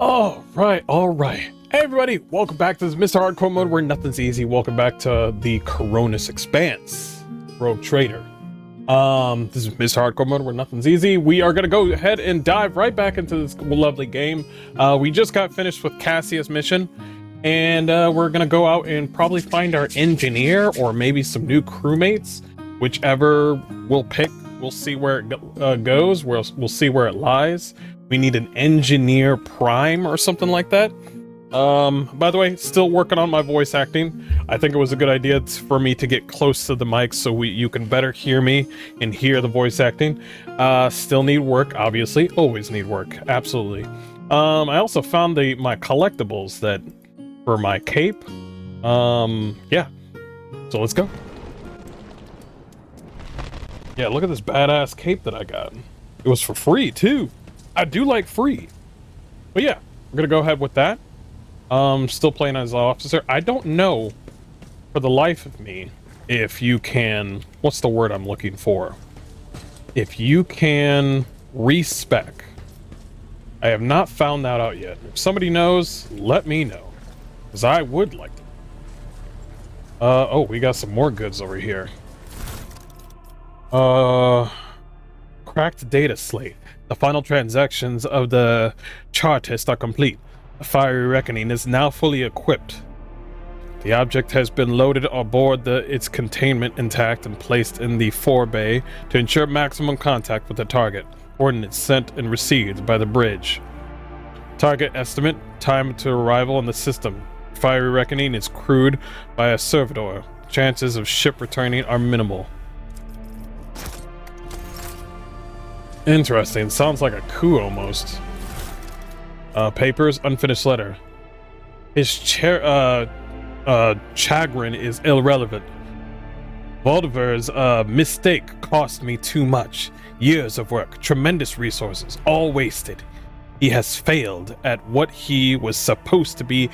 All right. Hey everybody, welcome back to this Mr. Hardcore Mode where nothing's easy. Welcome back to the Coronis Expanse, Rogue Trader. This is Mr. Hardcore Mode where nothing's easy. We are gonna go ahead and dive right back into this lovely game. We just got finished with Cassia's mission, and we're gonna go out and probably find our engineer or maybe some new crewmates, whichever we'll pick. We'll see where it goes. We'll see where it lies. We need an engineer prime or something like that. By the way, still working on my voice acting. I think it was a good idea for me to get close to the mic so you can better hear me and hear the voice acting. Still need work, obviously. Always need work, absolutely. I also found my collectibles for my cape. Yeah. So let's go. Yeah, look at this badass cape that I got. It was for free too. I do like free. But yeah, we're gonna go ahead with that. Still playing as an officer. I don't know for the life of me if you can, what's the word I'm looking for? If you can respec. I have not found that out yet. If somebody knows, let me know, because I would like to. Oh, we got some more goods over here. Cracked data slate. The final transactions of the Chartist are complete. The fiery reckoning is now fully equipped. The object has been loaded aboard its containment intact and placed in the forebay to ensure maximum contact with the target. Coordinates sent and received by the bridge. Target estimate, time to arrival in the system. Fiery reckoning is crewed by a servitor. Chances of ship returning are minimal. Interesting. Sounds like a coup almost. Papers, unfinished letter. His chagrin is irrelevant. Voldiver's mistake cost me too much. Years of work, tremendous resources, all wasted. He has failed at what he was supposed to be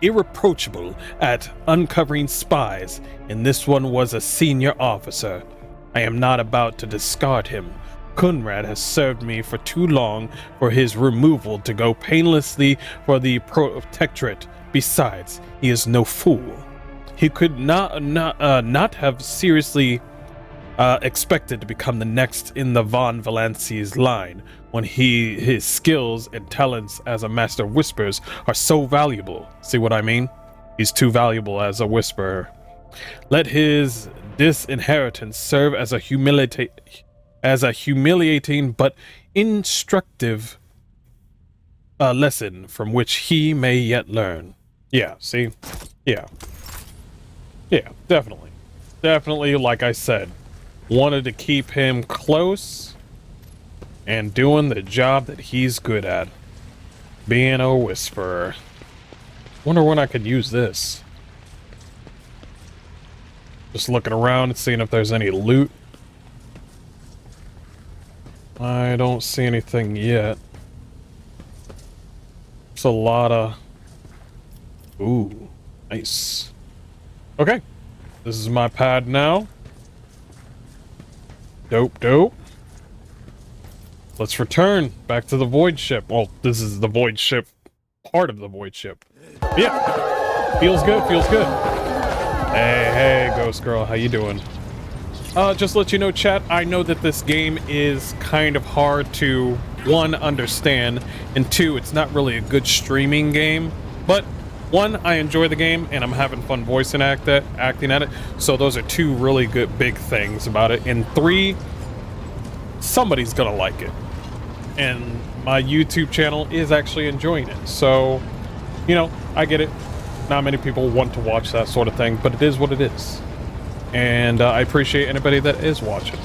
irreproachable at uncovering spies, and this one was a senior officer. I am not about to discard him. Kunrad has served me for too long for his removal to go painlessly for the protectorate. Besides, he is no fool. He could not have seriously expected to become the next in the Von Valanci's line when his skills and talents as a master of whispers are so valuable. See what I mean? He's too valuable as a whisperer. Let his disinheritance serve as a humiliating but instructive lesson from which he may yet learn. Yeah, see? Yeah, definitely. Definitely, like I said, wanted to keep him close and doing the job that he's good at. Being a whisperer. Wonder when I could use this. Just looking around and seeing if there's any loot. I don't see anything yet. It's a lot of... Ooh, nice. Okay, this is my pad now. Dope. Let's return back to the Void Ship. Well, this is the Void Ship, part of the Void Ship. Yeah, feels good. Hey, Ghost Girl, how you doing? Just to let you know, chat, I know that this game is kind of hard to, one, understand, and two, it's not really a good streaming game. But, one, I enjoy the game, and I'm having fun voicing acting at it, so those are two really good big things about it. And three, somebody's gonna like it. And my YouTube channel is actually enjoying it, so, you know, I get it. Not many people want to watch that sort of thing, but it is what it is. And I appreciate anybody that is watching.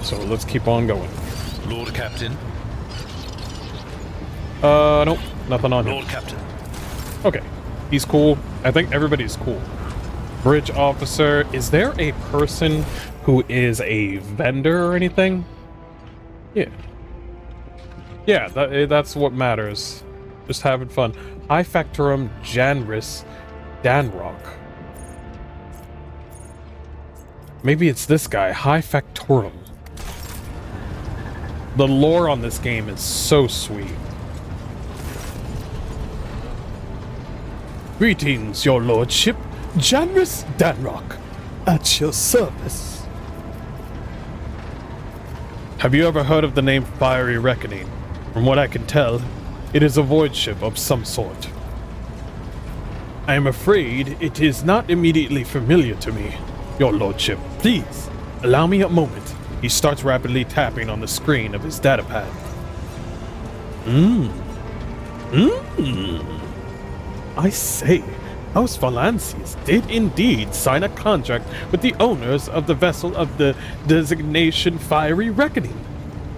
So let's keep on going. Lord Captain. Nope, nothing on him. Lord Captain. Okay, he's cool. I think everybody's cool. Bridge officer. Is there a person who is a vendor or anything? Yeah. Yeah, that's what matters. Just having fun. High Factorum Janris Danrock. Maybe it's this guy, High Factorum. The lore on this game is so sweet. Greetings, your lordship. Janris Danrock, at your service. Have you ever heard of the name Fiery Reckoning? From what I can tell, it is a void ship of some sort. I am afraid it is not immediately familiar to me, your lordship. Please, allow me a moment. He starts rapidly tapping on the screen of his datapad. I say, House Valances did indeed sign a contract with the owners of the vessel of the designation Fiery Reckoning.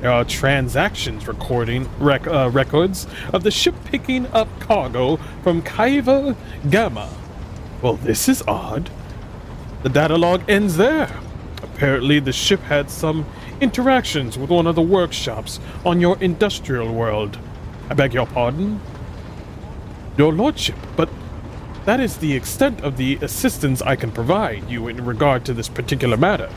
There are transactions records of the ship picking up cargo from Kaiva Gamma. Well, this is odd. The data log ends there. Apparently, the ship had some interactions with one of the workshops on your industrial world. I beg your pardon? Your lordship, but that is the extent of the assistance I can provide you in regard to this particular matter.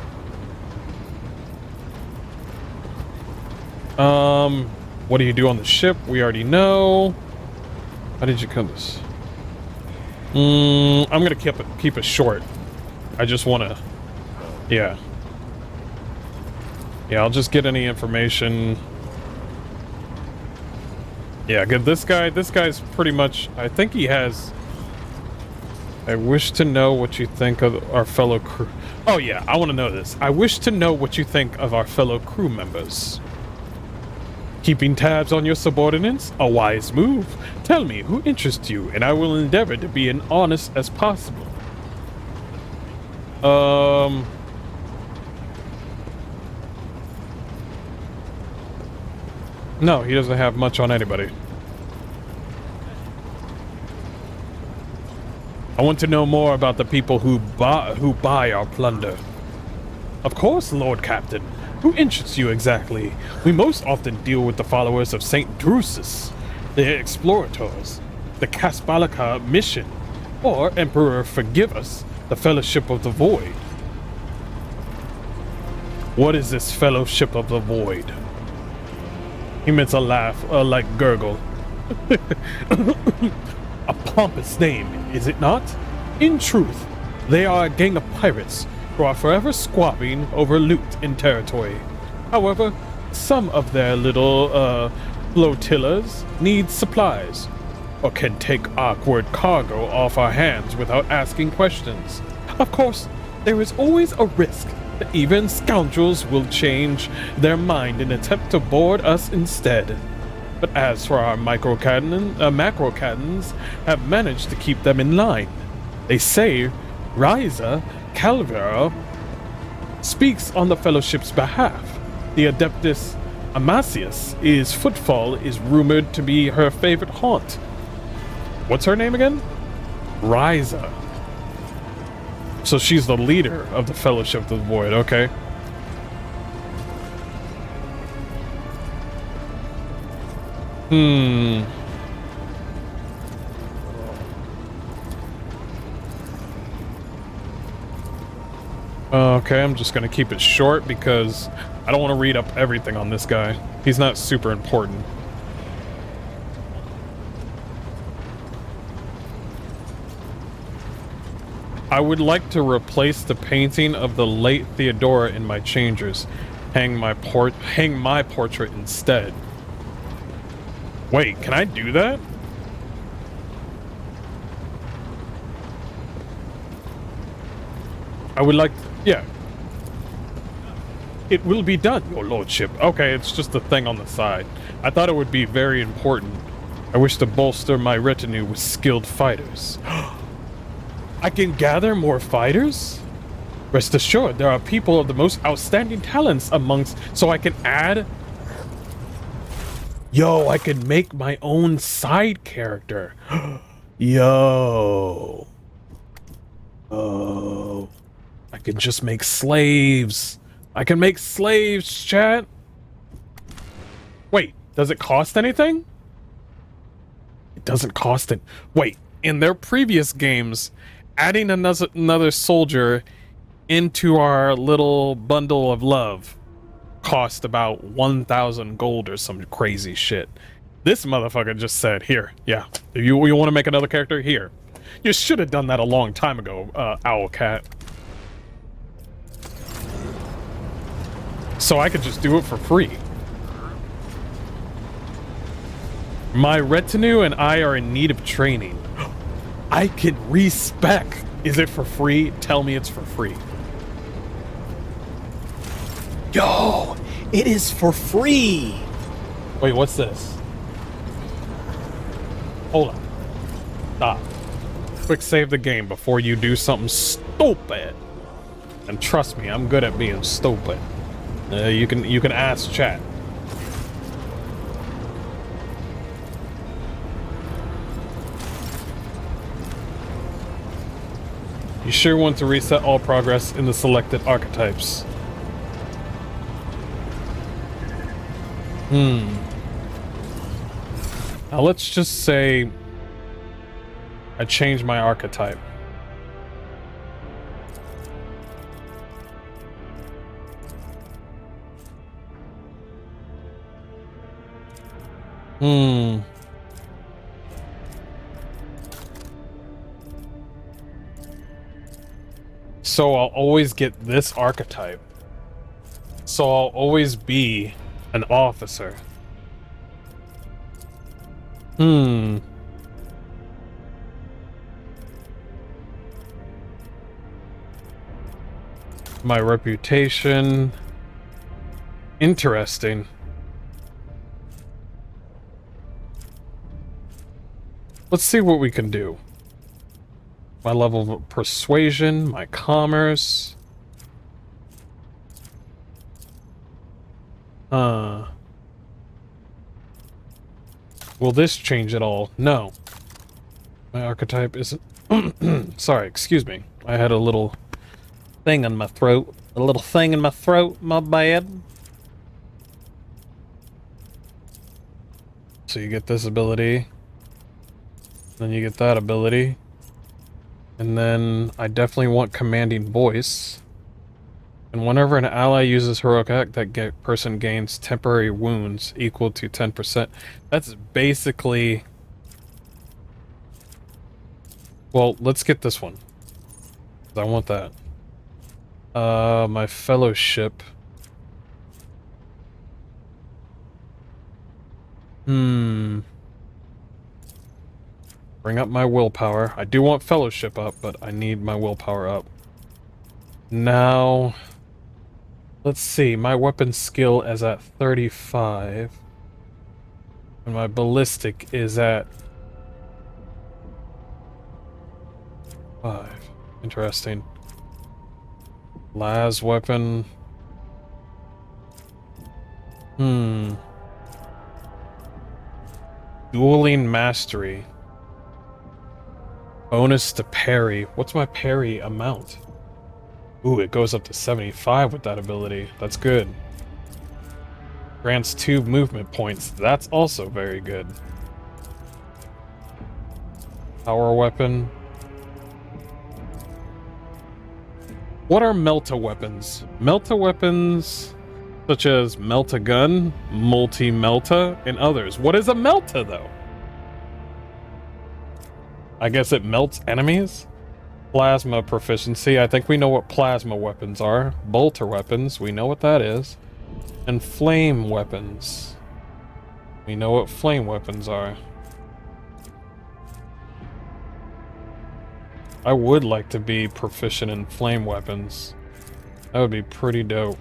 What do you do on the ship? We already know. How did you come this? I'm gonna keep it short. I just wanna, yeah. Yeah, I'll just get any information. Yeah, good. This guy's pretty much, I think he has, I wish to know what you think of our fellow crew. Oh yeah, I want to know this. I wish to know what you think of our fellow crew members. Keeping tabs on your subordinates? A wise move. Tell me who interests you, and I will endeavor to be as honest as possible. No, he doesn't have much on anybody. I want to know more about the people who buy our plunder. Of course, Lord Captain. Who interests you exactly? We most often deal with the followers of Saint Drusus, the explorators, the Kasbalaka mission, or Emperor Forgive Us, the Fellowship of the Void. What is this Fellowship of the Void? He meant to laugh, like gurgle. A pompous name, is it not? In truth, they are a gang of pirates who are forever squabbling over loot and territory. However, some of their little, flotillas need supplies, or can take awkward cargo off our hands without asking questions. Of course, there is always a risk that even scoundrels will change their mind and attempt to board us instead. But as for our macro-cannons have managed to keep them in line. They say Ryza Calvera speaks on the Fellowship's behalf. The Adeptus Amasius' footfall is rumored to be her favorite haunt. What's her name again? Ryza. So she's the leader of the Fellowship of the Void, okay. Okay, I'm just gonna keep it short because I don't want to read up everything on this guy. He's not super important. I would like to replace the painting of the late Theodora in my changers. Hang my portrait instead. Wait, can I do that? I would like to, yeah. It will be done, your lordship. Okay, it's just a thing on the side. I thought it would be very important. I wish to bolster my retinue with skilled fighters. I can gather more fighters? Rest assured, there are people of the most outstanding talents amongst, so I can add... Yo, I can make my own side character. Yo. Oh. I can just make slaves. I can make slaves, chat. Wait, does it cost anything? It doesn't cost it. Wait, in their previous games, adding another soldier into our little bundle of love cost about 1,000 gold or some crazy shit. This motherfucker just said, here, yeah, you want to make another character? Here. You should have done that a long time ago, Owlcat. So I could just do it for free. My retinue and I are in need of training. I can respec. Is it for free? Tell me it's for free. Yo, it is for free. Wait, what's this? Hold on. Stop. Quick save the game before you do something stupid. And trust me, I'm good at being stupid. You can ask chat. You sure want to reset all progress in the selected archetypes. Now let's just say I change my archetype. So I'll always get this archetype. So I'll always be an officer. My reputation. Interesting. Let's see what we can do. My level of persuasion, my commerce. Will this change at all? No. My archetype isn't... Sorry, excuse me. I had a little thing in my throat. A little thing in my throat, my bad. So you get this ability. Then you get that ability. And then I definitely want commanding voice. And whenever an ally uses heroic act, that person gains temporary wounds equal to 10%. That's basically... Well, let's get this one. I want that. My fellowship. Bring up my willpower. I do want fellowship up, but I need my willpower up. Now... Let's see, my weapon skill is at 35. And my ballistic is at 5. Interesting. Las weapon. Dueling mastery. Bonus to parry. What's my parry amount? Ooh, it goes up to 75 with that ability. That's good. Grants 2 movement points. That's also very good. Power weapon. What are Melta weapons? Melta weapons such as Melta Gun, Multi-Melta, and others. What is a Melta, though? I guess it melts enemies? Plasma proficiency. I think we know what plasma weapons are. Bolter weapons. We know what that is. And flame weapons. We know what flame weapons are. I would like to be proficient in flame weapons. That would be pretty dope.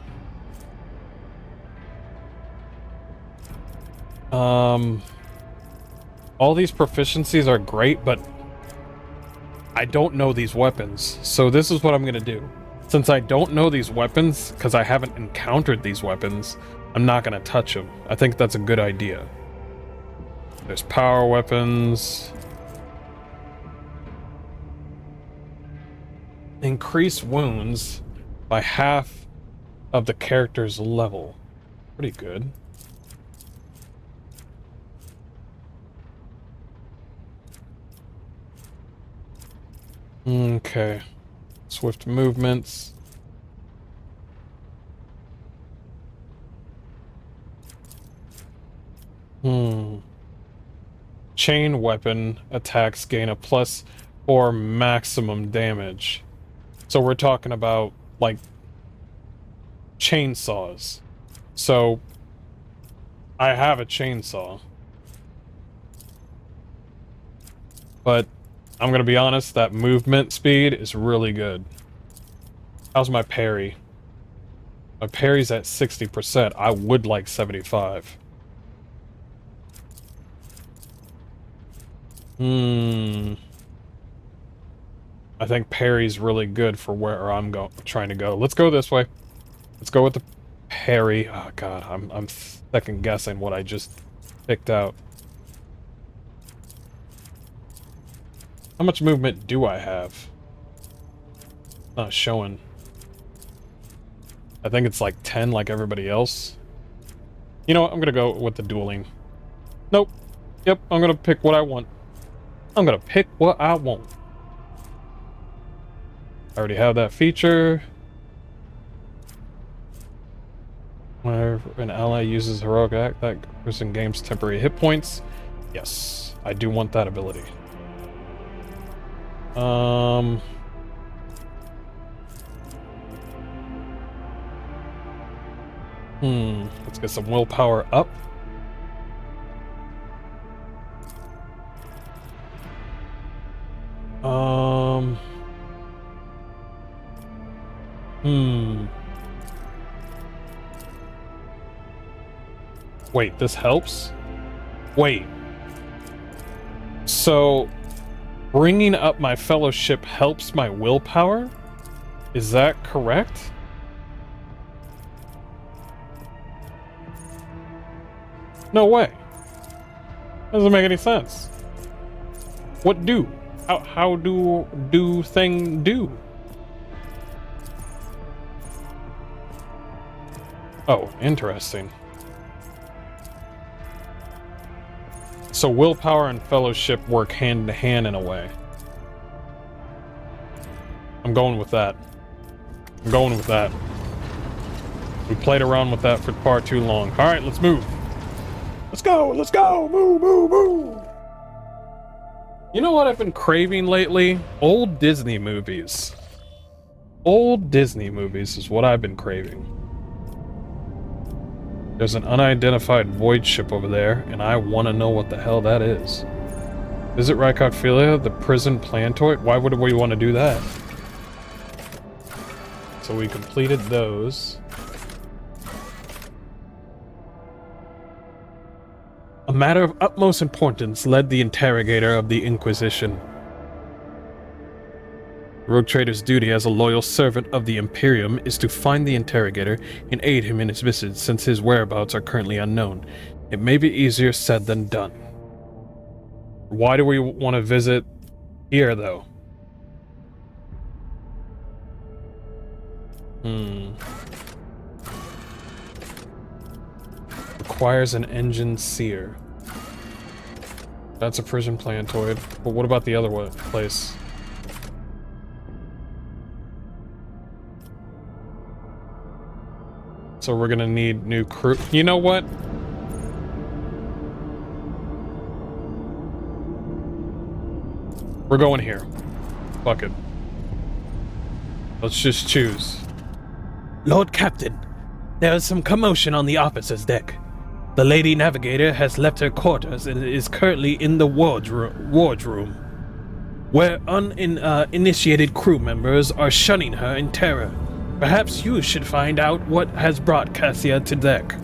All these proficiencies are great, but I don't know these weapons. So this is what I'm gonna do. Since I don't know these weapons, because I haven't encountered these weapons, I'm not gonna touch them. I think that's a good idea. There's power weapons. Increase wounds by half of the character's level. Pretty good. Okay. Swift movements. Chain weapon attacks gain a +4 maximum damage. So we're talking about, like, chainsaws. So, I have a chainsaw. But, I'm gonna be honest, that movement speed is really good. How's my parry? My parry's at 60%. I would like 75. I think parry's really good for where I'm trying to go. Let's go this way. Let's go with the parry. Oh god, I'm second guessing what I just picked out. How much movement do I have? Not showing. I think it's like 10 like everybody else. You know what? I'm gonna go with the dueling. Nope. Yep, I'm gonna pick what I want. I'm gonna pick what I want. I already have that feature. Whenever an ally uses heroic act, that person gains temporary hit points. Yes, I do want that ability. Let's get some willpower up. Wait, this helps? Wait. So, bringing up my fellowship helps my willpower? Is that correct? No way. Doesn't make any sense. What do? How do thing do? Oh, interesting. So willpower and fellowship work hand in hand in a way. I'm going with that. I'm going with that. We played around with that for far too long. Alright, let's move. Let's go! Let's go! Move, move, move! You know what I've been craving lately? Old Disney movies. Old Disney movies is what I've been craving. There's an unidentified void ship over there, and I want to know what the hell that is. Visit Rykotphilia, the prison planetoid? Why would we want to do that? So we completed those. A matter of utmost importance led the interrogator of the Inquisition. The rogue trader's duty as a loyal servant of the Imperium is to find the interrogator and aid him in his mission, since his whereabouts are currently unknown. It may be easier said than done. Why do we want to visit here, though? Requires an engine seer. That's a prison planetoid. But what about the other place? So we're gonna need new crew. You know what? We're going here. Fuck it. Let's just choose. Lord Captain, there is some commotion on the officer's deck. The Lady Navigator has left her quarters and is currently in the wardroom, where uninitiated crew members are shunning her in terror. Perhaps you should find out what has brought Cassia to deck.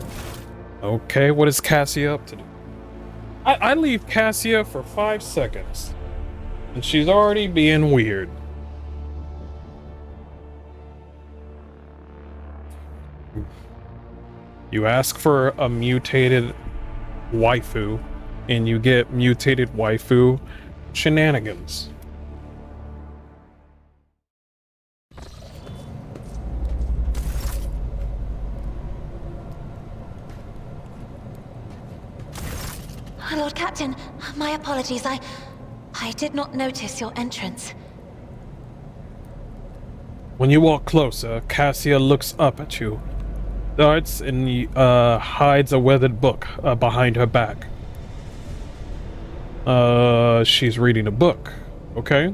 Okay, what is Cassia up to? I leave Cassia for 5 seconds, and she's already being weird. You ask for a mutated waifu, and you get mutated waifu shenanigans. Lord Captain, my apologies. I did not notice your entrance. When you walk closer, Cassia looks up at you, darts, and hides a weathered book behind her back. She's reading a book. Okay.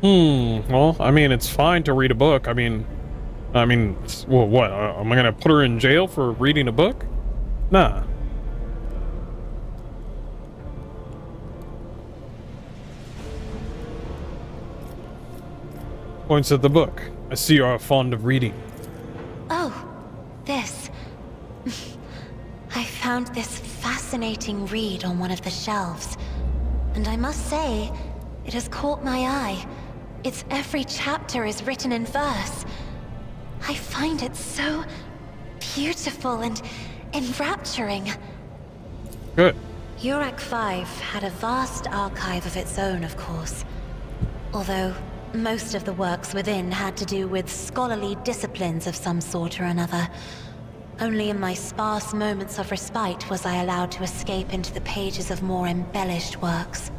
Well, I mean, it's fine to read a book. I mean, well, what? Am I gonna put her in jail for reading a book? Nah. Points at the book. I see you are fond of reading. Oh, this. I found this fascinating read on one of the shelves, and I must say, it has caught my eye. Its every chapter is written in verse. I find it so beautiful and enrapturing. Good. Urak 5 had a vast archive of its own, of course. Although most of the works within had to do with scholarly disciplines of some sort or another. Only in my sparse moments of respite was I allowed to escape into the pages of more embellished works.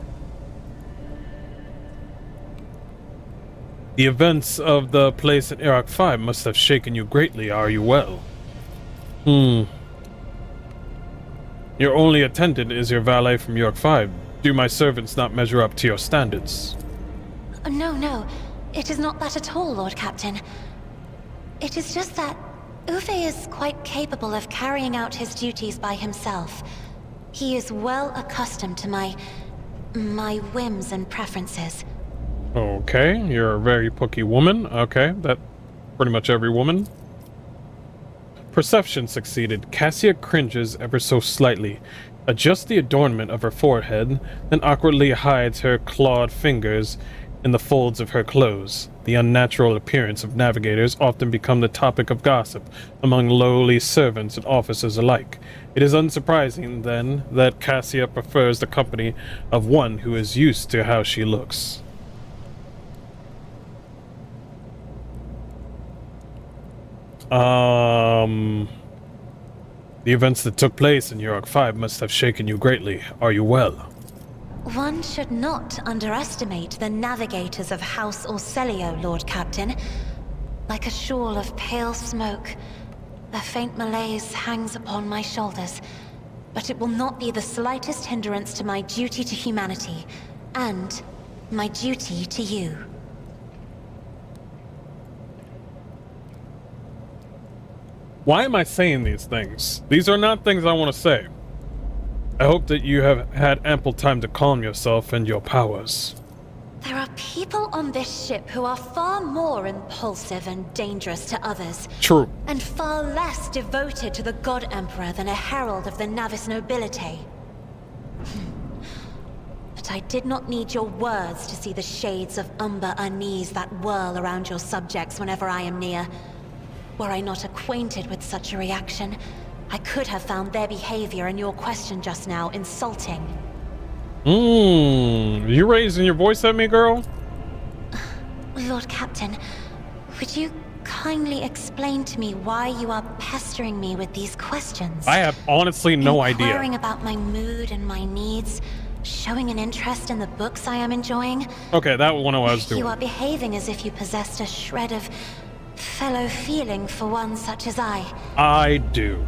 The events of the place in Iraq 5 must have shaken you greatly. Are you well? Your only attendant is your valet from York 5. Do my servants not measure up to your standards? No. It is not that at all, Lord Captain. It is just that Uwe is quite capable of carrying out his duties by himself. He is well accustomed to my whims and preferences. Okay, you're a very pooky woman. Okay, that pretty much every woman. Perception succeeded. Cassia cringes ever so slightly, adjusts the adornment of her forehead, then awkwardly hides her clawed fingers in the folds of her clothes. The unnatural appearance of navigators often become the topic of gossip among lowly servants and officers alike. It is unsurprising, then, that Cassia prefers the company of one who is used to how she looks. The events that took place in York 5 must have shaken you greatly. Are you well? One should not underestimate the navigators of House Orselio, Lord Captain. Like a shawl of pale smoke, a faint malaise hangs upon my shoulders, but it will not be the slightest hindrance to my duty to humanity, and my duty to you. Why am I saying these things? These are not things I want to say. I hope that you have had ample time to calm yourself and your powers. There are people on this ship who are far more impulsive and dangerous to others. True. And far less devoted to the God Emperor than a herald of the Navis nobility. But I did not need your words to see the shades of umber unease that whirl around your subjects whenever I am near. Were I not acquainted with such a reaction, I could have found their behavior and your question just now insulting. You raising your voice at me, girl? Lord Captain, would you kindly explain to me why you are pestering me with these questions? I have honestly no idea. Inquiring about my mood and my needs, showing an interest in the books I am enjoying. Okay, that one I was doing. You are behaving as if you possessed a shred of fellow feeling for one such as I. I do.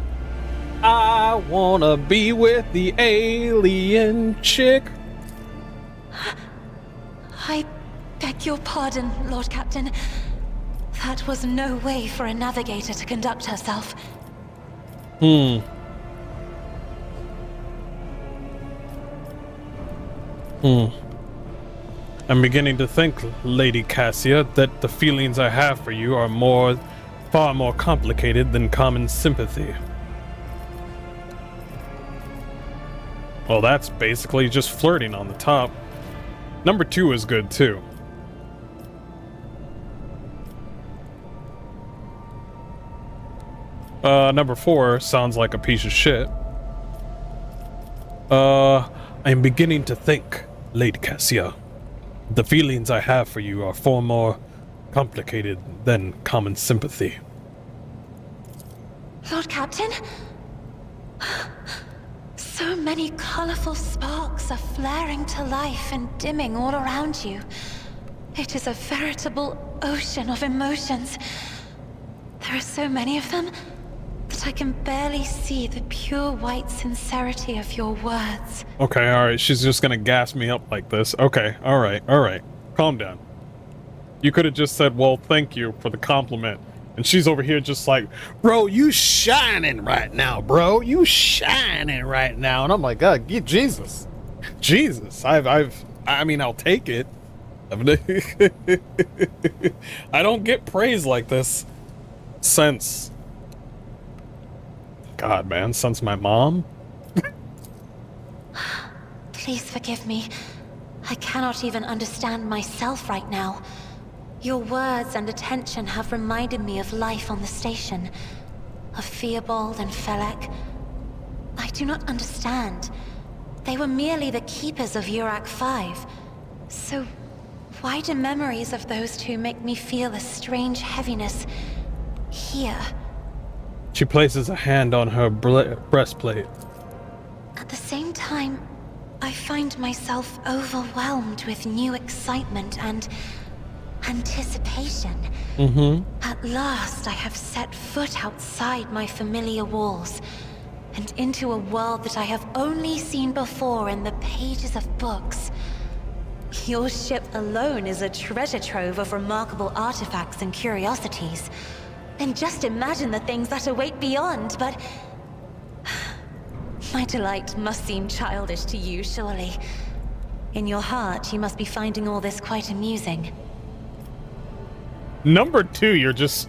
I wanna be with the alien chick. I beg your pardon, Lord Captain. That was no way for a navigator to conduct herself. I'm beginning to think, Lady Cassia, that the feelings I have for you are far more complicated than common sympathy. Well, that's basically just flirting on the top. Number 2 is good, too. Number 4 sounds like a piece of shit. I'm beginning to think, Lady Cassia, the feelings I have for you are far more complicated than common sympathy. Lord Captain? So many colorful sparks are flaring to life and dimming all around you. It is a veritable ocean of emotions. There are so many of them that I can barely see the pure white sincerity of your words. Okay, alright, she's just gonna gas me up like this. Okay, alright. Calm down. You could have just said, well, thank you for the compliment. And she's over here just like, bro, you shining right now, bro. You shining right now. And I'm like, God, Jesus. I mean, I'll take it. I don't get praise like this since, God, man, since my mom. Please forgive me. I cannot even understand myself right now. Your words and attention have reminded me of life on the station, of Theobald and Felek. I do not understand. They were merely the keepers of Urak 5. So, why do memories of those two make me feel a strange heaviness here? She places a hand on her breastplate. At the same time, I find myself overwhelmed with new excitement and anticipation. At last, I have set foot outside my familiar walls and into a world that I have only seen before in the pages of books. Your ship alone is a treasure trove of remarkable artifacts and curiosities. And just imagine the things that await beyond, but my delight must seem childish to you, surely. In your heart, you must be finding all this quite amusing. Number 2, you're just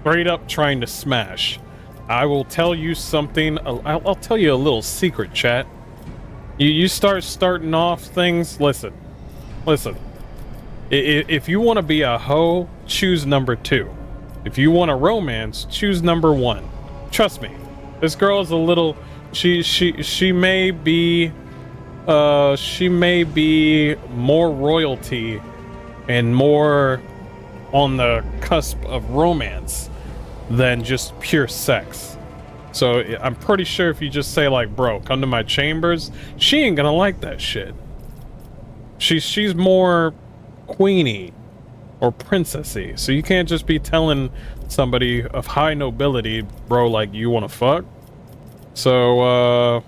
straight up trying to smash. I will tell you something. I'll tell you a little secret, chat. You starting off things. Listen. If you want to be a hoe, choose number 2. If you want a romance, choose number 1. Trust me, this girl is a little. She may be more royalty and more on the cusp of romance than just pure sex. So I'm pretty sure if you just say like, bro, come to my chambers, she ain't gonna like that shit. She's more queenie or princessy. So you can't just be telling somebody of high nobility, bro, like, you wanna fuck? So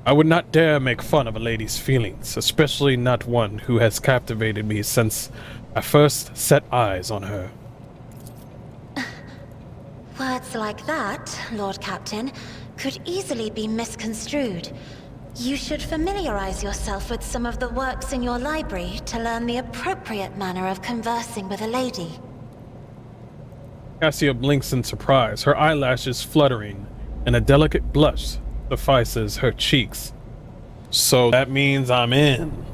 I would not dare make fun of a lady's feelings, especially not one who has captivated me since I first set eyes on her. Words like that, Lord Captain, could easily be misconstrued. You should familiarize yourself with some of the works in your library to learn the appropriate manner of conversing with a lady. Cassia blinks in surprise, her eyelashes fluttering, and a delicate blush suffices her cheeks. So that means I'm in.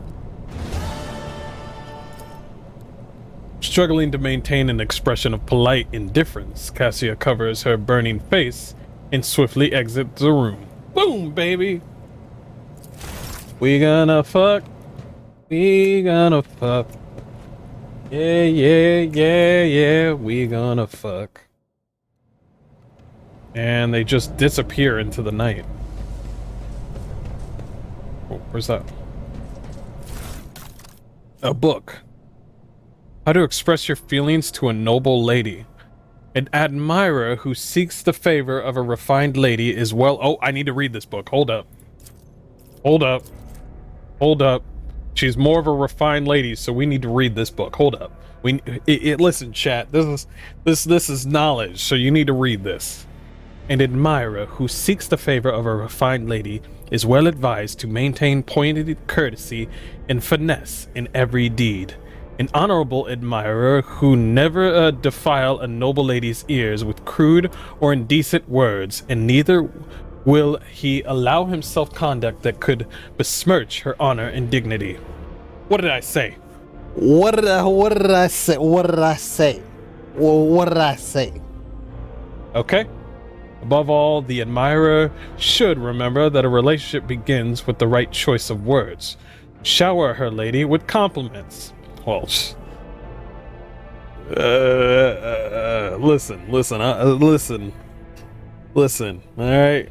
Struggling to maintain an expression of polite indifference, Cassia covers her burning face and swiftly exits the room. Boom, baby! We gonna fuck. We gonna fuck. Yeah, we gonna fuck. And they just disappear into the night. Oh, where's that? A book. How to express your feelings to a noble lady. An admirer who seeks the favor of a refined lady is well... Oh, I need to read this book. Hold up. She's more of a refined lady, so we need to read this book. Hold up. Listen, chat. This is knowledge, so you need to read this. An admirer who seeks the favor of a refined lady is well advised to maintain pointed courtesy and finesse in every deed. An honorable admirer who never defile a noble lady's ears with crude or indecent words, and neither will he allow himself conduct that could besmirch her honor and dignity. What did I say? What did I say? Okay. Above all, the admirer should remember that a relationship begins with the right choice of words. Shower her lady with compliments. Well, listen, all right?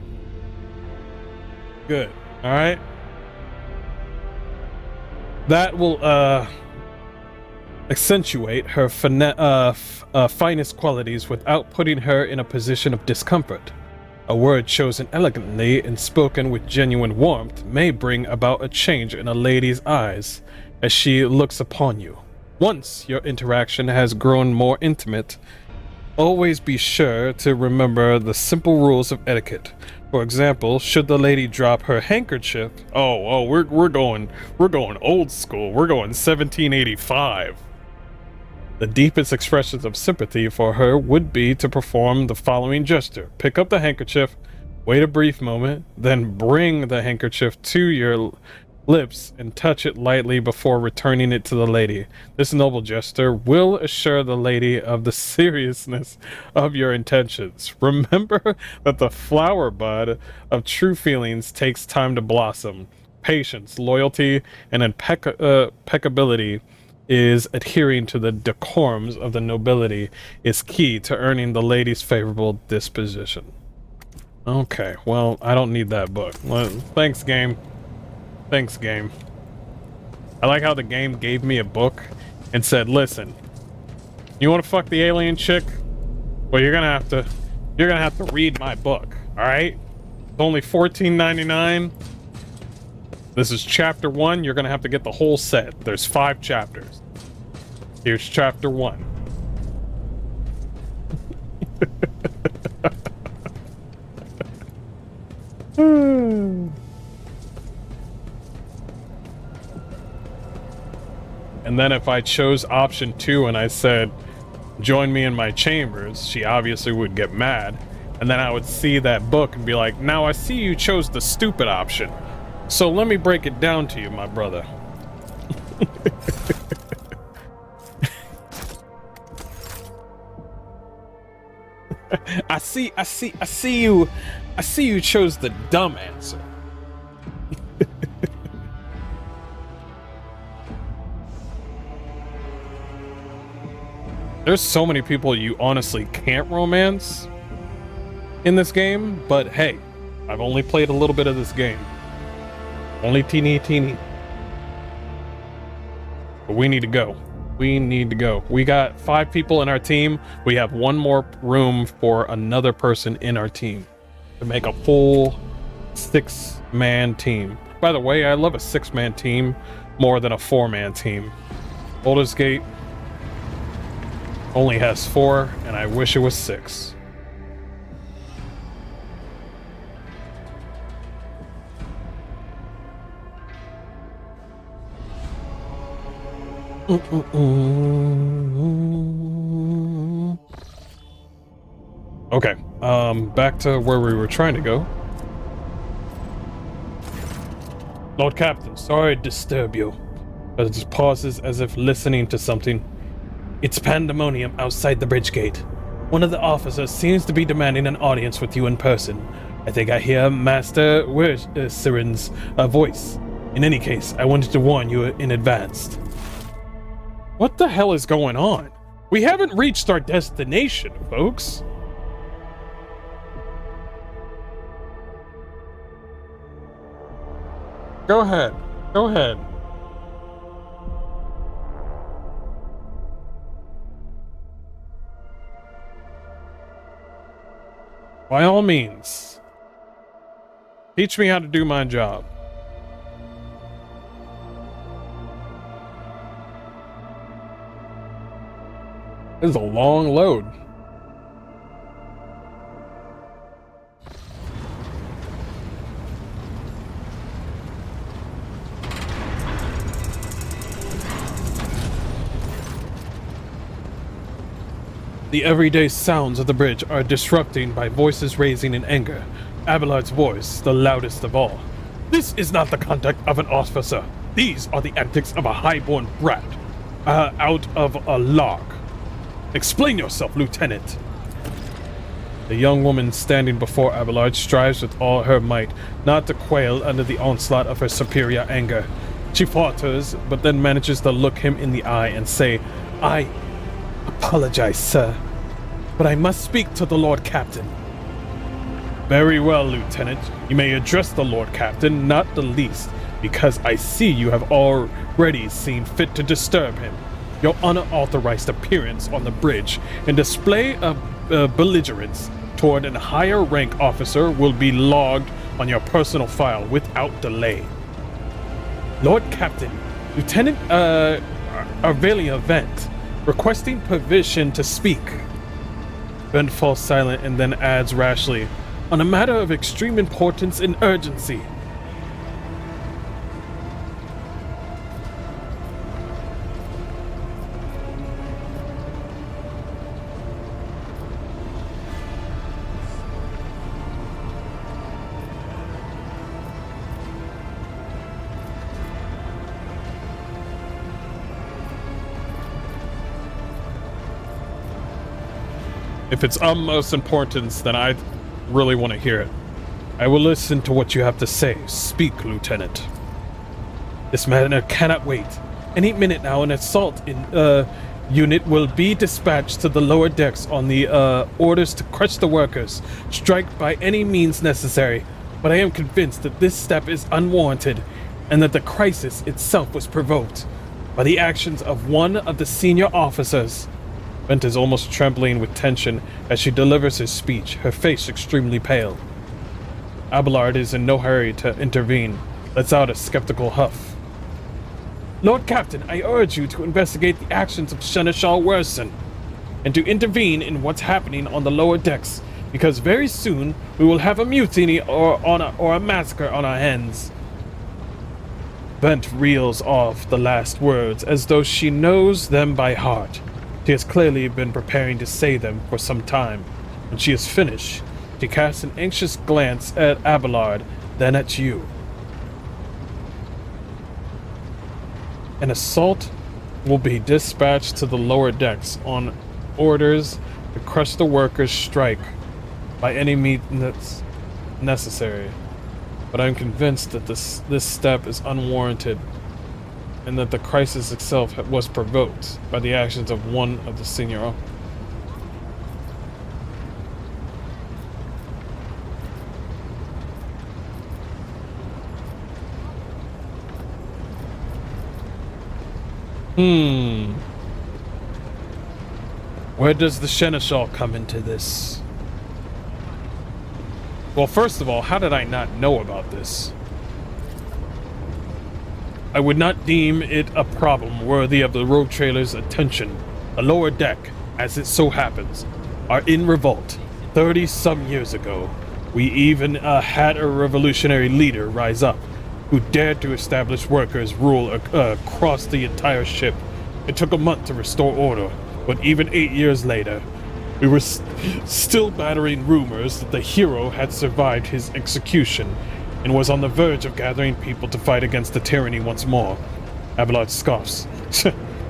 Good, all right? That will, accentuate her finest qualities without putting her in a position of discomfort. A word chosen elegantly and spoken with genuine warmth may bring about a change in a lady's eyes as she looks upon you. Once your interaction has grown more intimate, always be sure to remember the simple rules of etiquette. For example, should the lady drop her handkerchief, we're going old school. We're going 1785. The deepest expressions of sympathy for her would be to perform the following gesture. Pick up the handkerchief, wait a brief moment, then bring the handkerchief to your lips and touch it lightly before returning it to the lady. This noble gesture will assure the lady of the seriousness of your intentions. Remember that the flower bud of true feelings takes time to blossom. Patience, loyalty, and impeccability is adhering to the decorums of the nobility is key to earning the lady's favorable disposition. Okay, well, I don't need that book. Well, thanks, game. Thanks, game. I like how the game gave me a book and said, listen, you want to fuck the alien chick? Well, you're gonna have to read my book, alright? It's only $14.99. This is chapter 1. You're gonna have to get the whole set. There's 5 chapters. Here's chapter 1. And then if I chose option 2 and I said, join me in my chambers, she obviously would get mad. And then I would see that book and be like, now I see you chose the stupid option. So let me break it down to you, my brother. I see you chose the dumb answer. There's so many people you honestly can't romance in this game, but hey, I've only played a little bit of this game. Only teeny. But we need to go. We got 5 people in our team. We have 1 more room for another person in our team to make a full 6-man team. By the way, I love a 6-man team more than a 4-man team. Baldur's Gate only has 4, and I wish it was 6. Okay, back to where we were trying to go. Lord Captain, sorry to disturb you, but it just pauses as if listening to something. It's pandemonium outside the bridge gate. One of the officers seems to be demanding an audience with you in person. I think I hear Master Siren's voice. In any case, I wanted to warn you in advance. What the hell is going on? We haven't reached our destination, folks. Go ahead. By all means, teach me how to do my job. This is a long load. The everyday sounds of the bridge are disrupting by voices raising in anger. Abelard's voice, the loudest of all. This is not the conduct of an officer. These are the antics of a highborn brat, out of a log. Explain yourself, Lieutenant. The young woman standing before Abelard strives with all her might not to quail under the onslaught of her superior anger. She falters, but then manages to look him in the eye and say, I apologize, sir, but I must speak to the Lord Captain. Very well, Lieutenant. You may address the Lord Captain, not the least, because I see you have already seen fit to disturb him. your unauthorized appearance on the bridge and display of belligerence toward a higher rank officer will be logged on your personal file without delay. Lord Captain, Lieutenant Arvelia Vent, requesting permission to speak. Vent falls silent and then adds rashly, on a matter of extreme importance and urgency. If it's of most importance, then I really want to hear it. I will listen to what you have to say. Speak, Lieutenant. This matter cannot wait. Any minute now, an assault unit will be dispatched to the lower decks on the orders to crush the workers. Strike by any means necessary. But I am convinced that this step is unwarranted, and that the crisis itself was provoked by the actions of one of the senior officers. Vent is almost trembling with tension as she delivers his speech, her face extremely pale. Abelard is in no hurry to intervene, lets out a skeptical huff. Lord Captain, I urge you to investigate the actions of Seneschal Werson, and to intervene in what's happening on the lower decks, because very soon we will have a mutiny or a massacre on our hands. Vent reels off the last words as though she knows them by heart. She has clearly been preparing to say them for some time. When she is finished, she casts an anxious glance at Abelard, then at you. An assault will be dispatched to the lower decks on orders to crush the workers' strike by any means that's necessary. But I'm convinced that this step is unwarranted, and that the crisis itself was provoked by the actions of one of the senior officers. Where does the Seneschal come into this? Well, first of all, how did I not know about this? I would not deem it a problem worthy of the rogue trailer's attention. The lower deck, as it so happens, are in revolt. 30-some years ago, we even had a revolutionary leader rise up, who dared to establish workers' rule across the entire ship. It took a month to restore order, but even 8 years later, we were still battering rumors that the hero had survived his execution, and was on the verge of gathering people to fight against the tyranny once more. Abelard scoffs.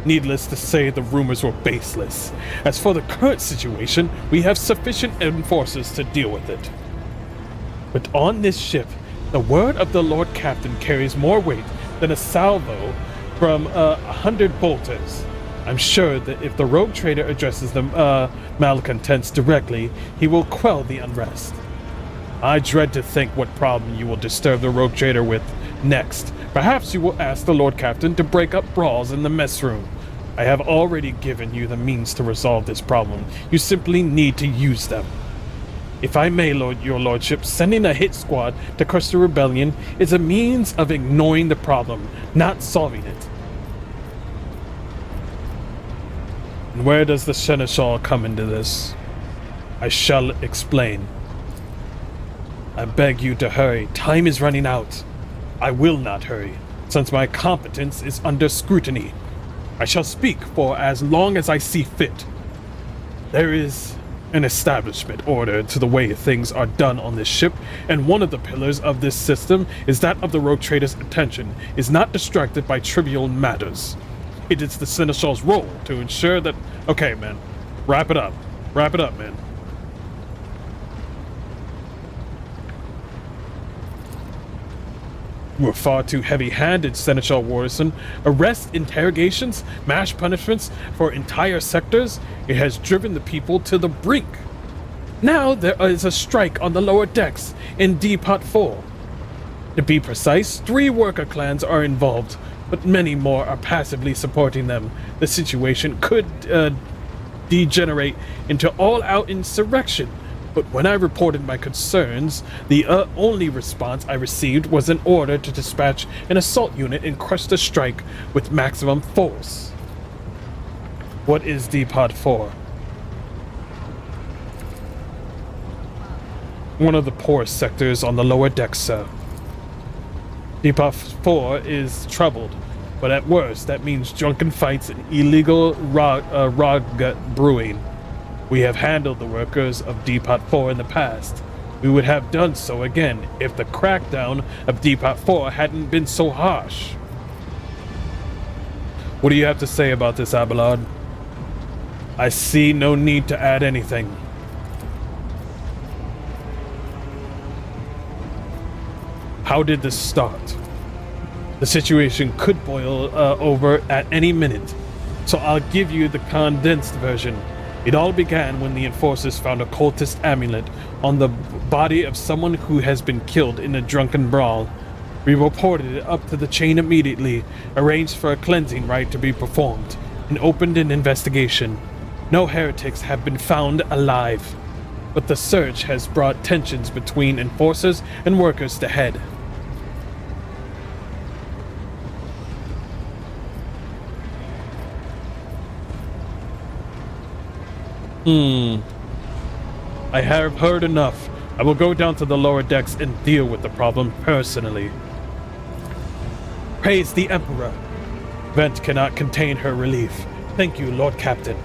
Needless to say, the rumors were baseless. As for the current situation, we have sufficient enforcers to deal with it. But on this ship, the word of the Lord Captain carries more weight than a salvo from 100 bolters. I'm sure that if the rogue trader addresses the malcontents directly, he will quell the unrest. I dread to think what problem you will disturb the rogue trader with next. Perhaps you will ask the Lord Captain to break up brawls in the mess room. I have already given you the means to resolve this problem. You simply need to use them. If I may, your lordship, sending a hit squad to crush the rebellion is a means of ignoring the problem, not solving it. And where does the Seneschal come into this? I shall explain. I beg you to hurry. Time is running out. I will not hurry, since my competence is under scrutiny. I shall speak for as long as I see fit. There is an establishment order to the way things are done on this ship, and one of the pillars of this system is that of the rogue trader's attention is not distracted by trivial matters. It is the Seneschal's role to ensure that... Okay, man. Wrap it up. Wrap it up, man. You were far too heavy-handed, Seneschal Warson. Arrests, interrogations, mass punishments for entire sectors. It has driven the people to the brink. Now there is a strike on the lower decks in Depot 4. To be precise, 3 worker clans are involved. but many more are passively supporting them. The situation could degenerate into all-out insurrection. But when I reported my concerns, the only response I received was an order to dispatch an assault unit and crush the strike with maximum force. What is Depot 4? One of the poorest sectors on the lower decks, sir. Depot 4 is troubled, but at worst, that means drunken fights and illegal raw brewing. We have handled the workers of Depot 4 in the past. We would have done so again if the crackdown of Depot 4 hadn't been so harsh. What do you have to say about this, Abelard? I see no need to add anything. How did this start? The situation could boil over at any minute, so I'll give you the condensed version. It all began when the enforcers found a cultist amulet on the body of someone who has been killed in a drunken brawl. We reported it up to the chain immediately, arranged for a cleansing rite to be performed, and opened an investigation. No heretics have been found alive, but the search has brought tensions between enforcers and workers to head. I have heard enough. I will go down to the lower decks and deal with the problem personally. Praise the Emperor. Vent cannot contain her relief. Thank you, Lord Captain.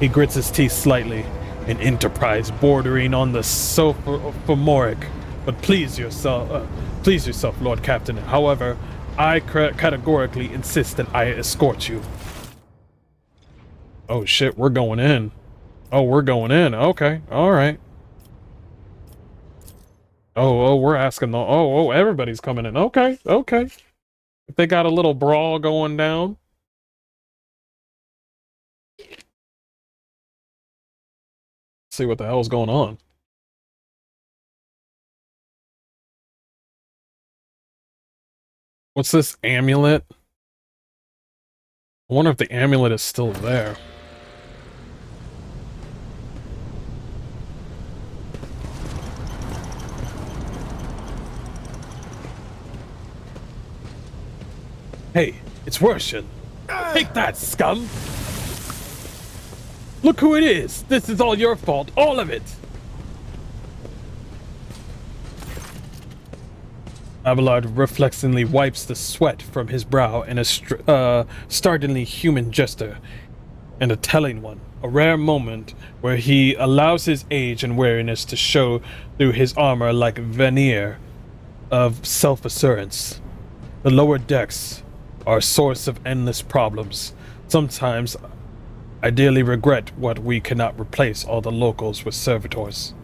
He grits his teeth slightly. An enterprise bordering on the sophomoric. But please yourself, Lord Captain. However, I categorically insist that I escort you. Oh shit, we're going in. Oh, we're going in. Okay, all right. Oh, we're asking the... Oh, everybody's coming in. Okay, okay. If they got a little brawl going down. See what the hell's going on. What's this amulet? I wonder if the amulet is still there. Hey, it's Russian. Take that, scum! Look who it is! This is all your fault, all of it! Abelard reflexively wipes the sweat from his brow in a startlingly human gesture, and a telling one. A rare moment where he allows his age and weariness to show through his armor like veneer of self-assurance. The lower decks are a source of endless problems. Sometimes I dearly regret what we cannot replace all the locals with servitors.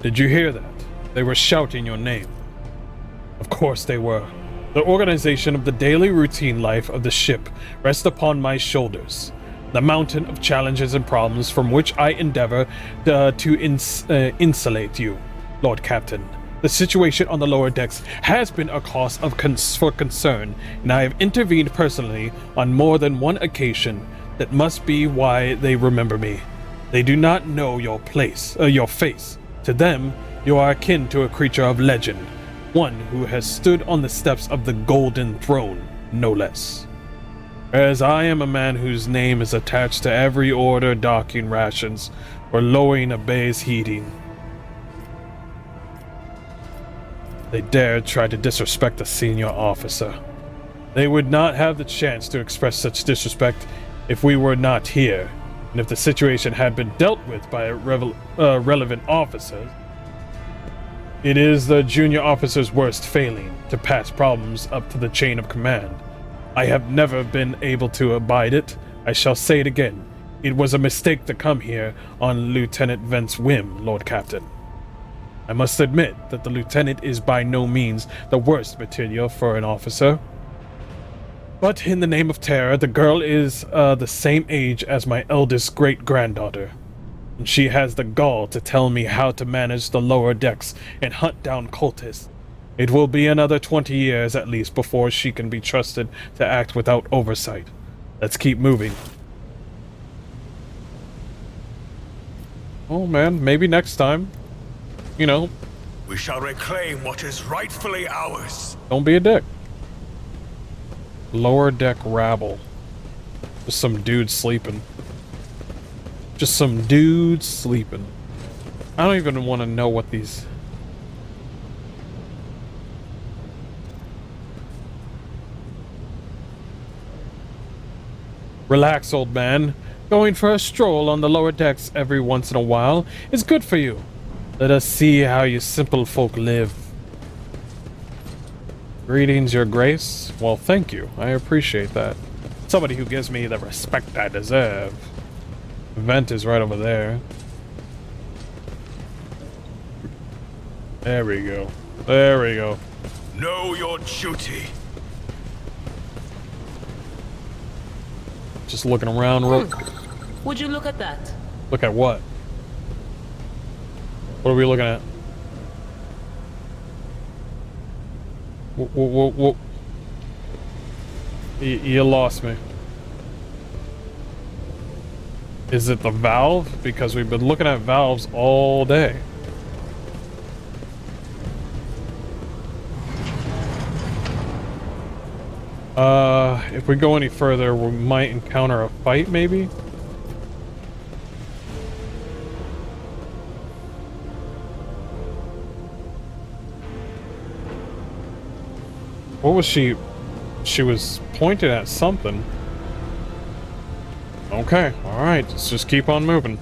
Did you hear that? They were shouting your name. Of course they were. The organization of the daily routine life of the ship rests upon my shoulders. The mountain of challenges and problems from which I endeavor to insulate you, Lord Captain. The situation on the lower decks has been a cause of concern, and I have intervened personally on more than one occasion. That must be why they remember me. They do not know your face. To them, you are akin to a creature of legend, one who has stood on the steps of the Golden Throne, no less. Whereas I am a man whose name is attached to every order docking rations or lowering a bay's heating. They dared try to disrespect a senior officer. They would not have the chance to express such disrespect if we were not here, and if the situation had been dealt with by relevant officers. It is the junior officer's worst failing to pass problems up to the chain of command. I have never been able to abide it. I shall say it again. It was a mistake to come here on Lieutenant Vent's whim, Lord Captain. I must admit that the lieutenant is by no means the worst material for an officer. But in the name of terror, the girl is the same age as my eldest great-granddaughter. And she has the gall to tell me how to manage the lower decks and hunt down cultists. It will be another 20 years at least before she can be trusted to act without oversight. Let's keep moving. Oh man, maybe next time. You know. We shall reclaim what is rightfully ours. Don't be a dick. Lower deck rabble. Just some dudes sleeping. Just some dudes sleeping. I don't even want to know what these... Relax, old man. Going for a stroll on the lower decks every once in a while is good for you. Let us see how you simple folk live. Greetings, your grace. Well, thank you. I appreciate that. Somebody who gives me the respect I deserve. The vent is right over there. There we go. There we go. Know your duty. Just looking around real... Would you look at that? Look at what? What are we looking at? Whoa. You lost me. Is it the valve? Because we've been looking at valves all day. If we go any further, we might encounter a fight, maybe? What was she? She was pointing at something. Okay, alright, let's just keep on moving.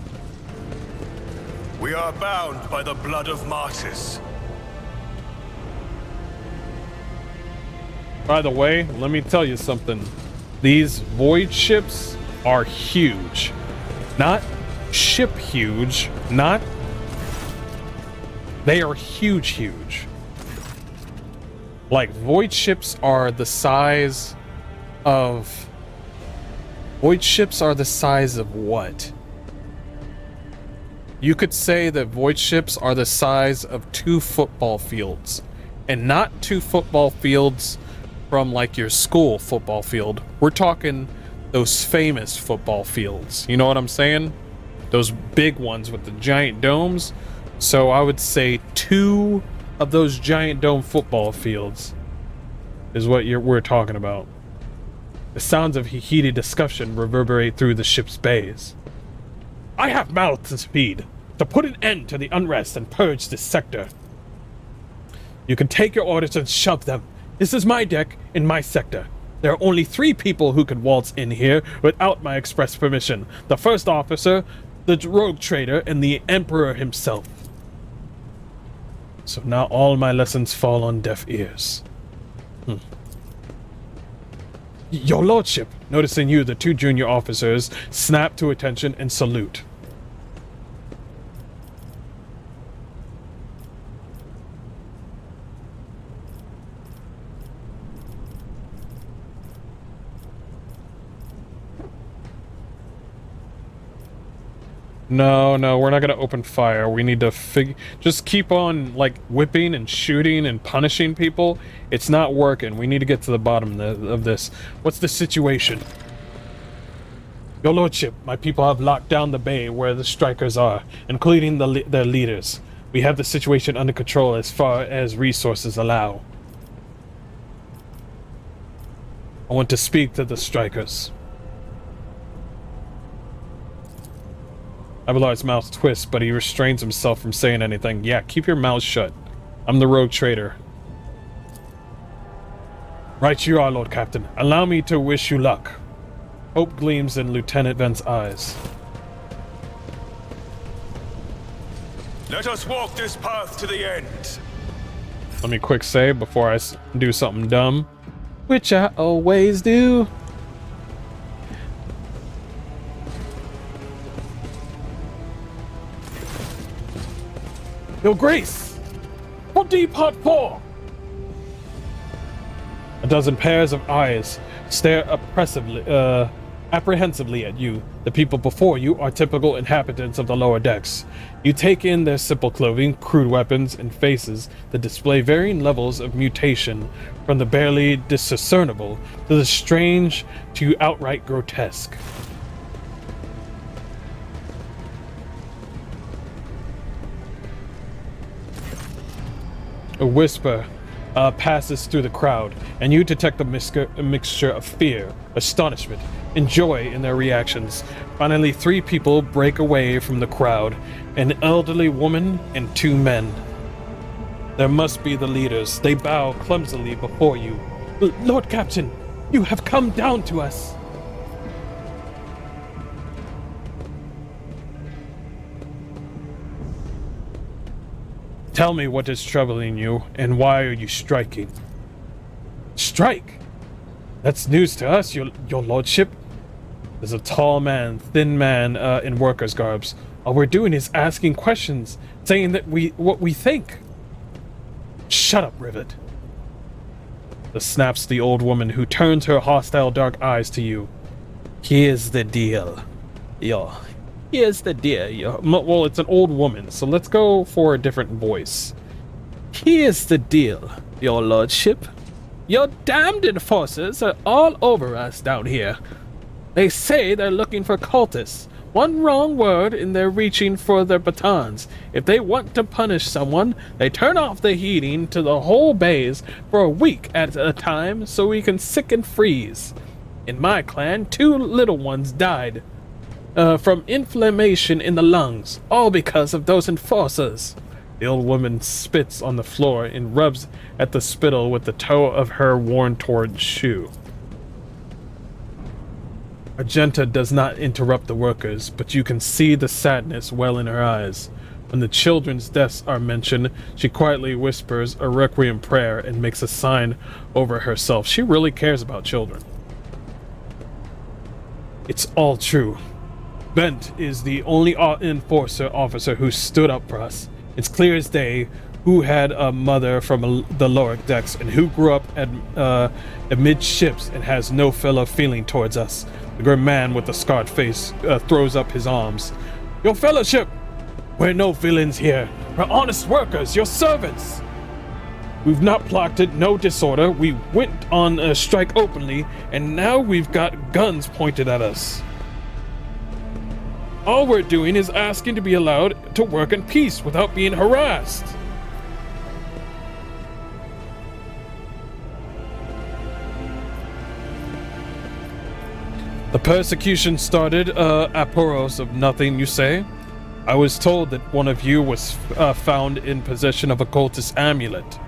We are bound by the blood of martyrs. By the way, let me tell you something. These void ships are huge. Not ship huge, not... They are huge. Like, void ships are the size of... Void ships are the size of what? You could say that void ships are the size of 2 football fields. And not 2 football fields from, like, your school football field. We're talking those famous football fields. You know what I'm saying? Those big ones with the giant domes. So I would say 2 of those giant dome football fields is what we're talking about. The sounds of heated discussion reverberate through the ship's bays. I have mouth to feed to put an end to the unrest and purge this sector. You can take your orders and shove them. This is my deck in my sector. There are only 3 people who can waltz in here without my express permission. The first officer, the rogue trader, and the Emperor himself. So now all my lessons fall on deaf ears. Your lordship, noticing you, the 2 junior officers snap to attention and salute. No, we're not gonna open fire. We need to just keep on, like, whipping and shooting and punishing people. It's not working. We need to get to the bottom of this. What's the situation? Your lordship, my people have locked down the bay where the strikers are, including their leaders. We have the situation under control as far as resources allow. I want to speak to the strikers. Abelard's mouth twists, but he restrains himself from saying anything. Yeah, keep your mouth shut. I'm the rogue trader. Right you are, Lord Captain. Allow me to wish you luck. Hope gleams in Lieutenant Vent's eyes. Let us walk this path to the end. Let me quick save before I do something dumb. Which I always do. Your Grace! For Depot 4! A dozen pairs of eyes stare apprehensively at you. The people before you are typical inhabitants of the lower decks. You take in their simple clothing, crude weapons, and faces that display varying levels of mutation, from the barely discernible to the strange to outright grotesque. A whisper passes through the crowd, and you detect a mixture of fear, astonishment, and joy in their reactions. Finally, 3 people break away from the crowd, an elderly woman and 2 men. There must be the leaders. They bow clumsily before you. Lord Captain, you have come down to us. Tell me what is troubling you, and why are you striking? Strike? That's news to us, your lordship. There's a tall man, thin man in workers' garbs. All we're doing is asking questions, saying that what we think. Shut up, Rivet. Snaps the old woman, who turns her hostile dark eyes to you. Here's the deal. Here's the deal. Well, it's an old woman, so let's go for a different voice. Here's the deal, your lordship. Your damned enforcers are all over us down here. They say they're looking for cultists. One wrong word and they're reaching for their batons. If they want to punish someone, they turn off the heating to the whole base for a week at a time so we can sick and freeze. In my clan, 2 little ones died from inflammation in the lungs, all because of those enforcers. The old woman spits on the floor and rubs at the spittle with the toe of her worn-torn shoe. Argenta does not interrupt the workers, but you can see the sadness well in her eyes. When the children's deaths are mentioned, she quietly whispers a requiem prayer and makes a sign over herself. She really cares about children. It's all true. Bent is the only enforcer officer who stood up for us. It's clear as day who had a mother from the lower decks and who grew up amidships and has no fellow feeling towards us. The grim man with the scarred face throws up his arms. Your fellowship! We're no villains here. We're honest workers, your servants! We've not plotted no disorder. We went on a strike openly, and now we've got guns pointed at us. All we're doing is asking to be allowed to work in peace without being harassed. The persecution started apropos of nothing, you say? I was told that one of you was found in possession of a cultist amulet,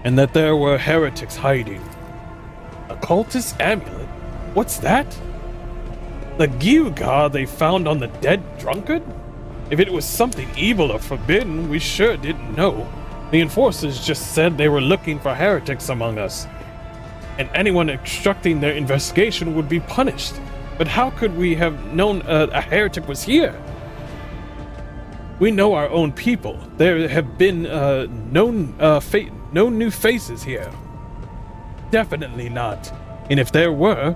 and that there were heretics hiding. A cultist amulet? What's that? The Gewgaw they found on the dead drunkard? If it was something evil or forbidden, we sure didn't know. The enforcers just said they were looking for heretics among us, and anyone obstructing their investigation would be punished. But how could we have known a heretic was here? We know our own people. There have been no new faces here. Definitely not. And if there were,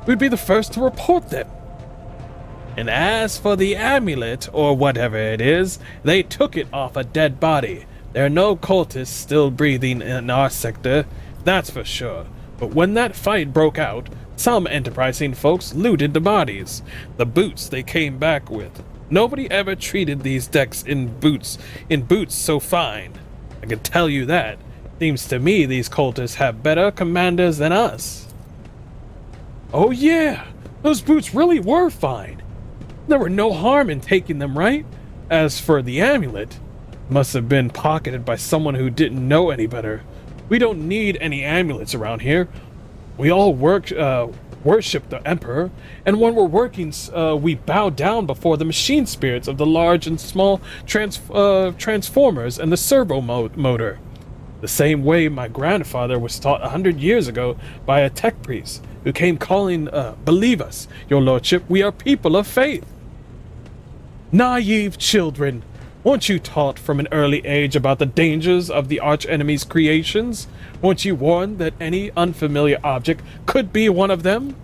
we'd be the first to report them. And as for the amulet, or whatever it is, they took it off a dead body. There are no cultists still breathing in our sector, that's for sure. But when that fight broke out, some enterprising folks looted the bodies, the boots they came back with. Nobody ever treated these decks in boots so fine. I can tell you that. Seems to me these cultists have better commanders than us. Oh yeah, those boots really were fine. There were no harm in taking them, right? As for the amulet, must have been pocketed by someone who didn't know any better. We don't need any amulets around here. We all worship the Emperor, and when we're working, we bow down before the machine spirits of the large and small transformers and the servo motor. The same way my grandfather was taught 100 years ago by a tech priest who came calling, believe us, your lordship, we are people of faith. Naive children, Weren't you taught from an early age about the dangers of the archenemy's creations? Weren't you warned that any unfamiliar object could be one of them?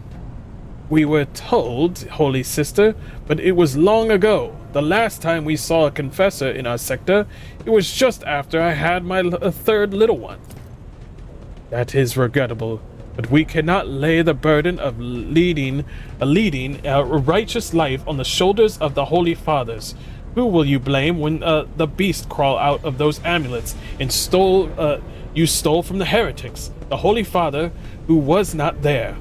We were told, Holy Sister, but it was long ago. The last time we saw a confessor in our sector, it was just after I had my third little one. That is regrettable, but we cannot lay the burden of leading a righteous life on the shoulders of the Holy Fathers. Who will you blame when the beast crawl out of those amulets and you stole from the heretics, the Holy Father who was not there?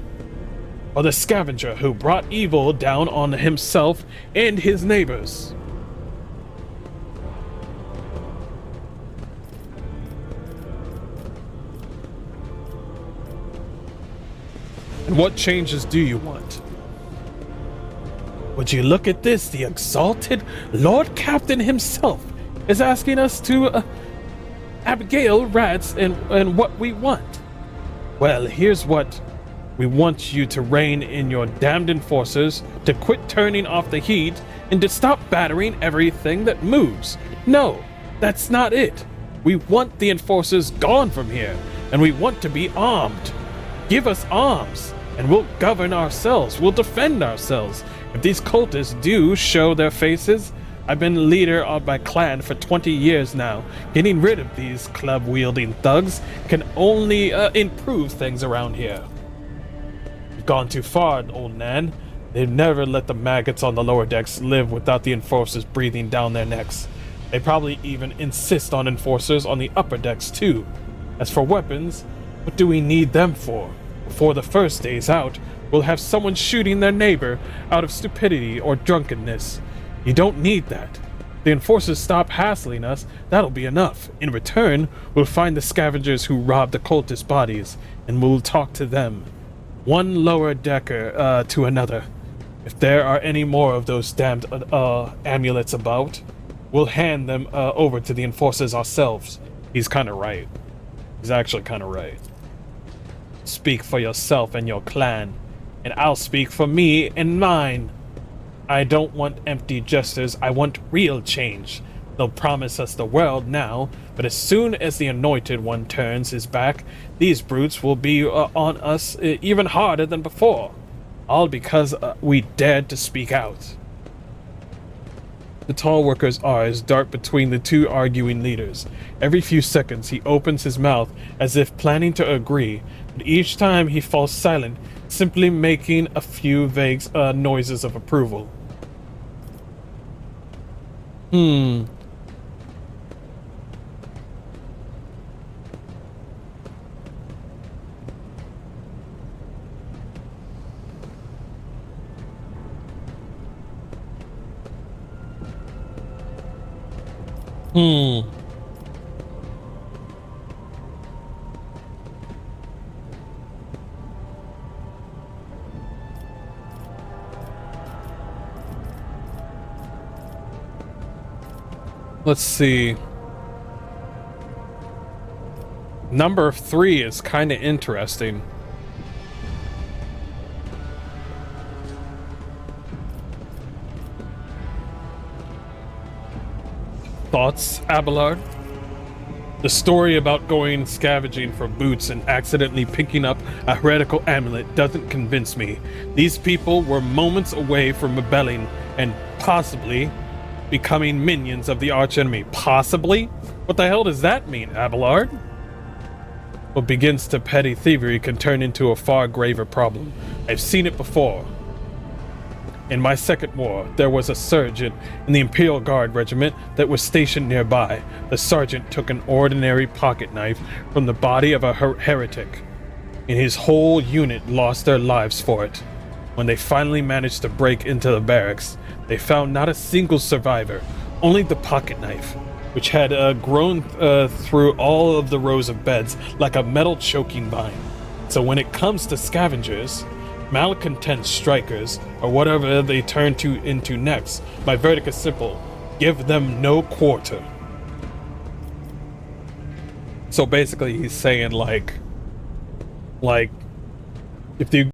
Or the scavenger who brought evil down on himself and his neighbors? And what changes do you want? Would you look at this? The exalted Lord Captain himself is asking us to Abigail rats and what we want. Well, here's what. We want you to rein in your damned enforcers, to quit turning off the heat, and to stop battering everything that moves. No, that's not it. We want the enforcers gone from here, and we want to be armed. Give us arms, and we'll govern ourselves. We'll defend ourselves. If these cultists do show their faces, I've been leader of my clan for 20 years now. Getting rid of these club-wielding thugs can only improve things around here. You've gone too far, old Nan. They've never let the maggots on the lower decks live without the enforcers breathing down their necks. They probably even insist on enforcers on the upper decks too. As for weapons, what do we need them for? Before the first day's out, we'll have someone shooting their neighbor out of stupidity or drunkenness. You don't need that. If the enforcers stop hassling us, that'll be enough. In return, we'll find the scavengers who robbed the cultist bodies, and we'll talk to them. One lower decker to another. If there are any more of those damned amulets about, we'll hand them over to the enforcers ourselves. He's kind of right. He's actually kind of right. Speak for yourself and your clan, and I'll speak for me and mine. I don't want empty gestures, I want real change. They'll promise us the world now, but as soon as the Anointed One turns his back, these brutes will be on us even harder than before. All because we dared to speak out. The tall worker's eyes dart between the two arguing leaders. Every few seconds he opens his mouth as if planning to agree, but each time he falls silent, simply making a few vague noises of approval. Let's see. Number 3 is kind of interesting. Thoughts, Abelard? The story about going scavenging for boots and accidentally picking up a heretical amulet doesn't convince me. These people were moments away from rebelling and possibly becoming minions of the archenemy. Possibly? What the hell does that mean, Abelard? What begins to petty thievery can turn into a far graver problem. I've seen it before. In my second war, there was a sergeant in the Imperial Guard regiment that was stationed nearby. The sergeant took an ordinary pocket knife from the body of a heretic, and his whole unit lost their lives for it. When they finally managed to break into the barracks, they found not a single survivor, only the pocket knife, which had grown through all of the rows of beds like a metal choking vine. So when it comes to scavengers, malcontent strikers, or whatever they turn into next, my verdict is simple: give them no quarter. So basically he's saying like if you